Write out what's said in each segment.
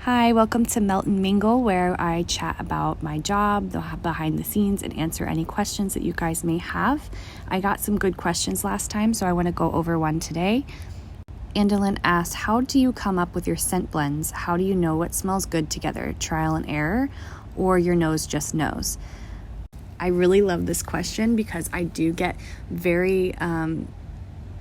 Hi, welcome to Melt and Mingle, where I chat about my job, the behind the scenes, and answer any questions that you guys may have. I got some good questions last time, so I want to go over one today. Andalyn asked, how do you come up with your scent blends? How do you know what smells good together? Trial and error, or your nose just knows? I really love this question because I do get very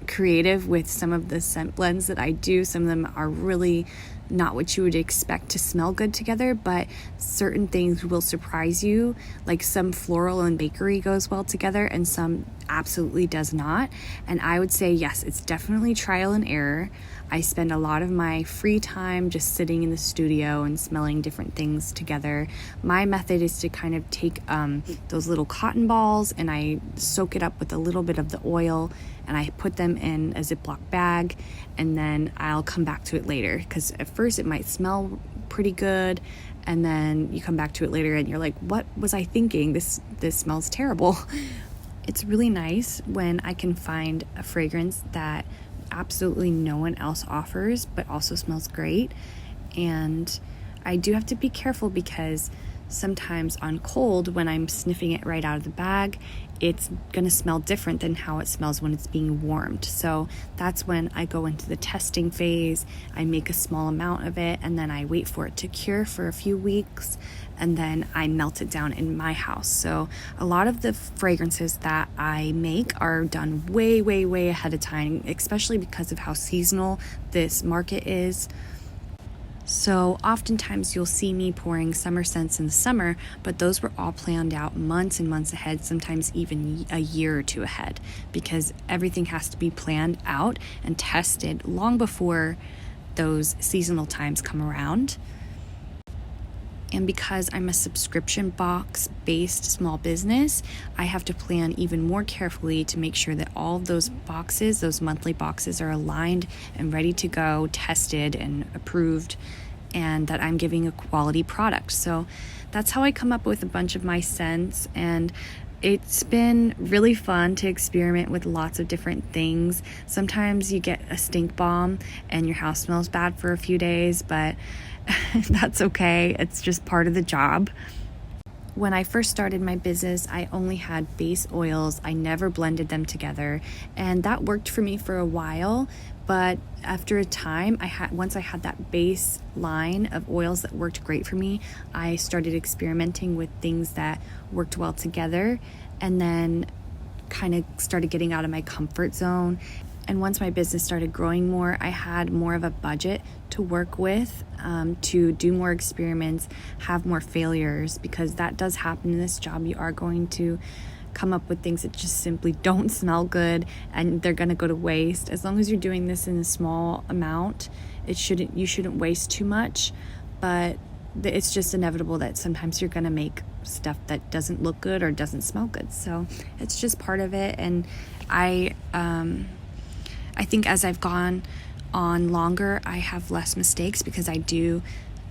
creative with some of the scent blends that I do. Some of them are really not what you would expect to smell good together, but certain things will surprise you. Like some floral and bakery goes well together and some absolutely does not. And I would say, yes, it's definitely trial and error. I spend a lot of my free time just sitting in the studio and smelling different things together. My method is to kind of take those little cotton balls and I soak it up with a little bit of the oil and I put them in a Ziploc bag, and then I'll come back to it later, because at first it might smell pretty good and then you come back to it later and you're like, what was I thinking? This smells terrible. It's really nice when I can find a fragrance that absolutely no one else offers but also smells great. And I do have to be careful because sometimes on cold, when I'm sniffing it right out of the bag, it's going to smell different than how it smells when it's being warmed. So that's when I go into the testing phase. I make a small amount of it and then I wait for it to cure for a few weeks and then I melt it down in my house. So a lot of the fragrances that I make are done way, way, way ahead of time, especially because of how seasonal this market is. So oftentimes you'll see me pouring summer scents in the summer, but those were all planned out months and months ahead, sometimes even a year or two ahead, because everything has to be planned out and tested long before those seasonal times come around. And because I'm a subscription box based small business, I have to plan even more carefully to make sure that all of those boxes, those monthly boxes, are aligned and ready to go, tested and approved, and that I'm giving a quality product. So that's how I come up with a bunch of my scents, and it's been really fun to experiment with lots of different things. Sometimes you get a stink bomb and your house smells bad for a few days, but that's okay. It's just part of the job. When I first started my business, I only had base oils. I never blended them together, and that worked for me for a while. But after a time, once I had that base line of oils that worked great for me, I started experimenting with things that worked well together, and then kind of started getting out of my comfort zone. And once my business started growing more, I had more of a budget to work with, to do more experiments, have more failures, because that does happen in this job. You are going to come up with things that just simply don't smell good and they're going to go to waste. As long as you're doing this in a small amount, you shouldn't waste too much, but it's just inevitable that sometimes you're going to make stuff that doesn't look good or doesn't smell good. So it's just part of it. And I think as I've gone on longer, I have less mistakes because I do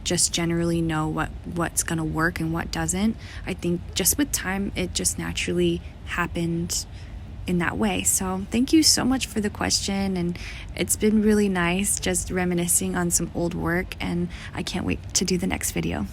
just generally know what's going to work and what doesn't. I think just with time, it just naturally happened in that way. So thank you so much for the question, and it's been really nice just reminiscing on some old work, and I can't wait to do the next video.